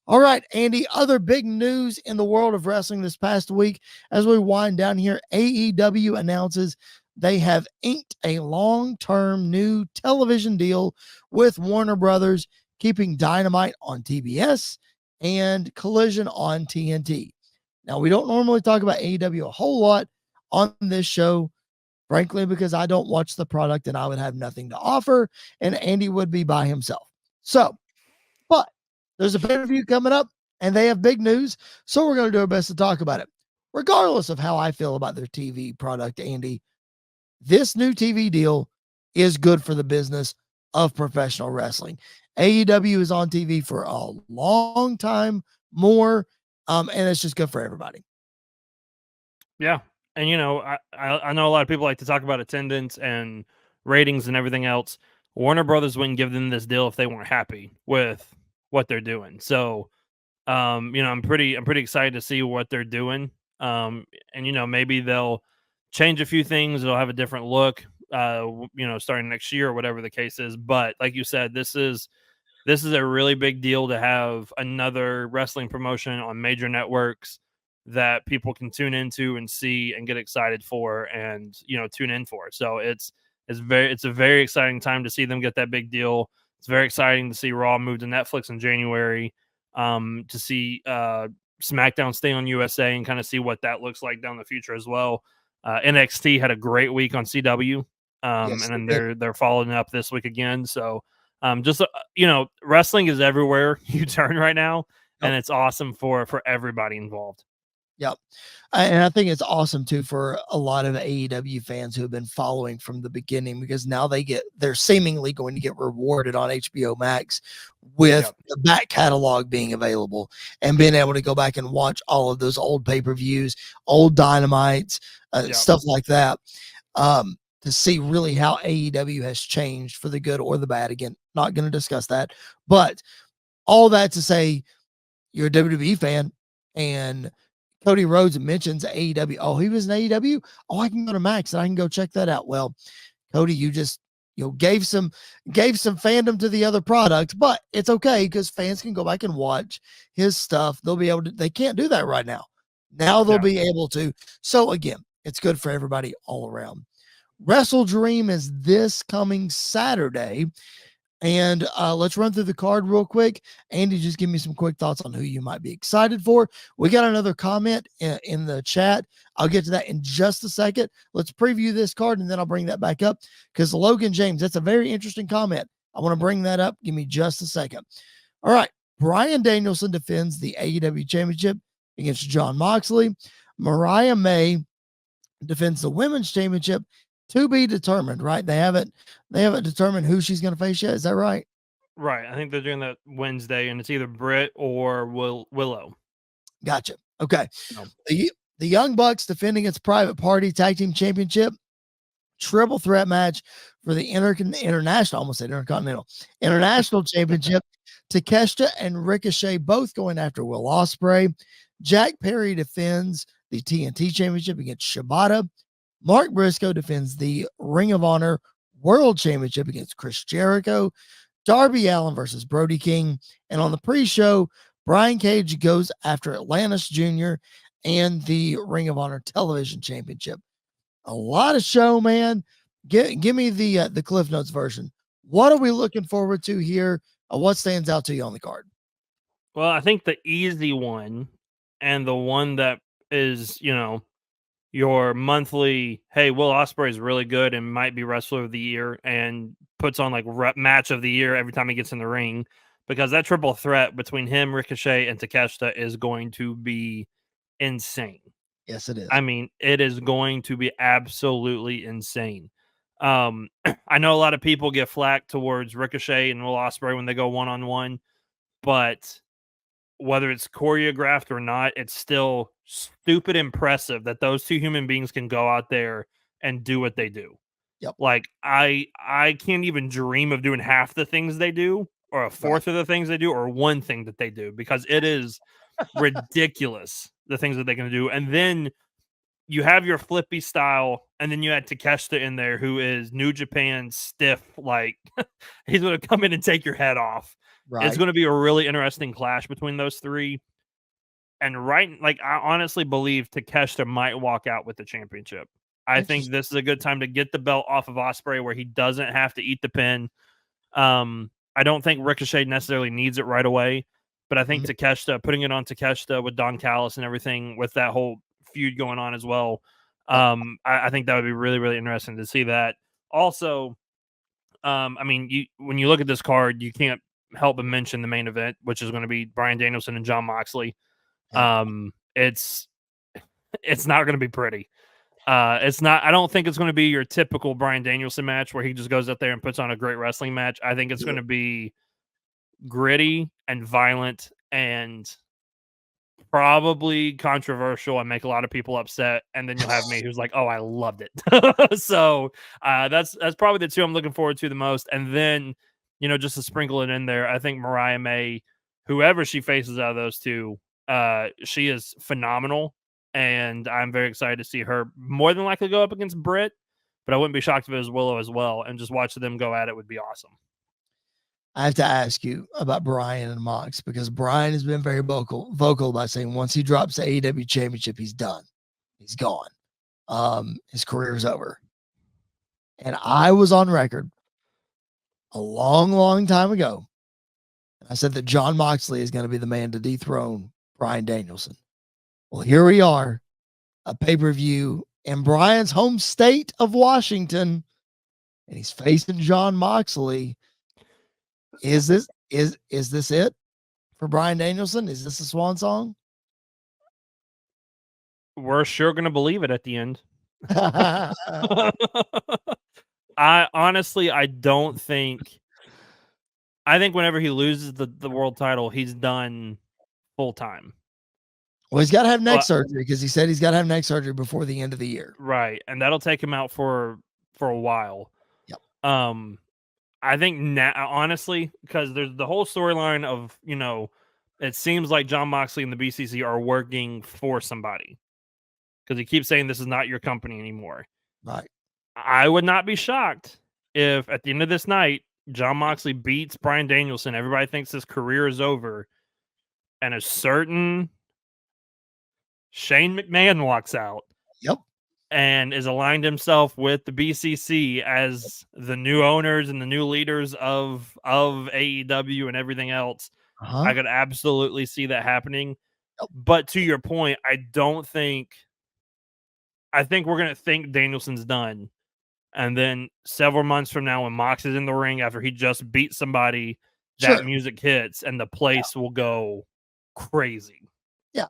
All right, Andy, other big news in the world of wrestling this past week as we wind down here, AEW announces they have inked a long-term new television deal with Warner Brothers, keeping Dynamite on TBS and Collision on TNT. Now, we don't normally talk about AEW a whole lot on this show, frankly, because I don't watch the product and I would have nothing to offer, and Andy would be by himself. So, but there's a pay-per-view coming up, and they have big news, so we're going to do our best to talk about it. Regardless of how I feel about their TV product, Andy, this new TV deal is good for the business of professional wrestling. AEW is on TV for a long time more, and it's just good for everybody. Yeah. And, I know a lot of people like to talk about attendance and ratings and everything else. Warner Brothers wouldn't give them this deal if they weren't happy with what they're doing. So, I'm pretty excited to see what they're doing. And maybe they'll change a few things. It'll have a different look, starting next year or whatever the case is. But like you said, this is a really big deal to have another wrestling promotion on major networks that people can tune into and see and get excited for and tune in for. So it's a very exciting time to see them get that big deal. It's very exciting to see Raw move to Netflix in January, to see SmackDown stay on USA and kind of see what that looks like down the future as well. NXT had a great week on CW, Yes, and then they're following up this week again. So just wrestling is everywhere you turn right now, and it's awesome for everybody involved. Yep. And I think it's awesome too for a lot of AEW fans who have been following from the beginning, because now they're seemingly going to get rewarded on HBO Max with the back catalog being available and being able to go back and watch all of those old pay-per-views, old Dynamites, stuff like that. To see really how AEW has changed for the good or the bad. Again, not going to discuss that, but all that to say, you're a WWE fan and Cody Rhodes mentions AEW. Oh, he was in AEW. Oh, I can go to Max and I can go check that out. Well, Cody, you just gave some fandom to the other product, but it's okay because fans can go back and watch his stuff. They'll be able to. They can't do that right now. Now they'll be able to. So again, it's good for everybody all around. WrestleDream is this coming Saturday. And let's run through the card real quick. Andy, just give me some quick thoughts on who you might be excited for. We got another comment in the chat. I'll get to that in just a second. Let's preview this card, and then I'll bring that back up because Logan James, that's a very interesting comment. I want to bring that up. Give me just a second. All right. Bryan Danielson defends the AEW Championship against Jon Moxley. Mariah May defends the Women's Championship, to be determined, right? They haven't determined who she's going to face yet. Is that right? Right. I think they're doing that Wednesday, and it's either Britt or Willow. Gotcha. Okay. The Young Bucks defending its Private Party Tag Team Championship, triple threat match for the international, almost said Intercontinental, International Championship. Takeshita and Ricochet both going after Will Ospreay. Jack Perry defends the TNT Championship against Shibata. Mark Briscoe defends the Ring of Honor World Championship against Chris Jericho. Darby Allin versus Brody King. And on the pre-show, Brian Cage goes after Atlantis Jr. and the Ring of Honor Television Championship. A lot of show, man. Give me the Cliff Notes version. What are we looking forward to here? What stands out to you on the card? Well, I think the easy one and the one that is, your monthly, hey, Will Ospreay is really good and might be wrestler of the year and puts on like match of the year every time he gets in the ring, because that triple threat between him, Ricochet, and Takeshita is going to be insane. Yes, it is. I mean, it is going to be absolutely insane. I know a lot of people get flack towards Ricochet and Will Ospreay when they go one-on-one, but whether it's choreographed or not, it's still stupid impressive that those two human beings can go out there and do what they do. Yep. Like I can't even dream of doing half the things they do, or a fourth of the things they do, or one thing that they do, because it is ridiculous the things that they can do. And then you have your flippy style, and then you add Takeshita in there, who is New Japan stiff, like he's going to come in and take your head off. It's going to be a really interesting clash between those three. And I honestly believe Takeshita might walk out with the championship. I think this is a good time to get the belt off of Ospreay where he doesn't have to eat the pin. I don't think Ricochet necessarily needs it right away, but I think Takeshita, putting it on Takeshita with Don Callis and everything, with that whole feud going on as well, I think that would be really, really interesting to see that. Also, I mean, when you look at this card, you can't help but mention the main event, which is going to be Bryan Danielson and Jon Moxley. It's not going to be pretty. It's not. I don't think it's going to be your typical Bryan Danielson match where he just goes out there and puts on a great wrestling match. I think it's going to be gritty and violent and probably controversial and make a lot of people upset. And then you'll have me who's like, "Oh, I loved it." So that's probably the two I'm looking forward to the most. And then just to sprinkle it in there, I think Mariah May, whoever she faces out of those two, she is phenomenal. And I'm very excited to see her more than likely go up against Britt, but I wouldn't be shocked if it was Willow as well. And just watching them go at it would be awesome. I have to ask you about Bryan and Mox, because Bryan has been very vocal about saying once he drops the AEW championship, he's done. He's gone. His career's over. And I was on record a long, long time ago. I said that Jon Moxley is going to be the man to dethrone Bryan Danielson. Well, here we are, a pay-per-view in Bryan's home state of Washington, and he's facing Jon Moxley. Is this it for Bryan Danielson? Is this a swan song? We're sure going to believe it at the end. I don't think. I think whenever he loses the world title, he's done full time. Well, he's got to have neck surgery, because he said he's got to have neck surgery before the end of the year. Right, and that'll take him out for a while. Yep. I think now, honestly, because there's the whole storyline of, it seems like Jon Moxley and the BCC are working for somebody, because he keeps saying this is not your company anymore. Right. I would not be shocked if at the end of this night, Jon Moxley beats Bryan Danielson. Everybody thinks his career is over, and a certain Shane McMahon walks out. Yep. And is aligned himself with the BCC as the new owners and the new leaders of AEW and everything else. I could absolutely see that happening. Yep. But to your point, I think we're going to think Danielson's done. And then several months from now, when Mox is in the ring after he just beat somebody, that music hits and the place will go crazy. Yeah.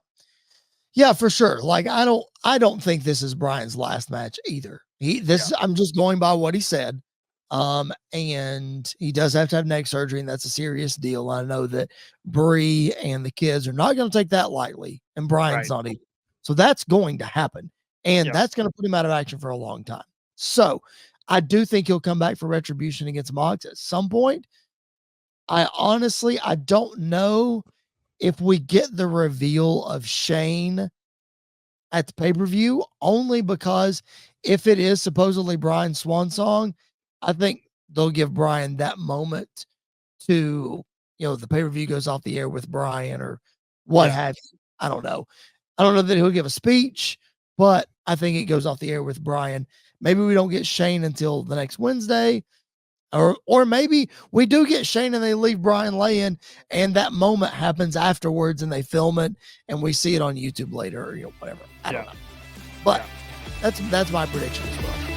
Yeah, for sure. Like, I don't think this is Bryan's last match either. I'm just going by what he said. And he does have to have neck surgery, and that's a serious deal. I know that Bree and the kids are not going to take that lightly, and Bryan's not either. So that's going to happen. And that's going to put him out of action for a long time. So I do think he'll come back for retribution against Mox at some point. I don't know if we get the reveal of Shane at the pay-per-view, only because if it is supposedly Bryan's swan song, I think they'll give Bryan that moment to, the pay-per-view goes off the air with Bryan or what have you. I don't know. I don't know that he'll give a speech, but I think it goes off the air with Bryan. Maybe we don't get Shane until the next Wednesday. Or maybe we do get Shane and they leave Bryan laying, and that moment happens afterwards and they film it and we see it on YouTube later or whatever. I don't know. But that's my prediction as well.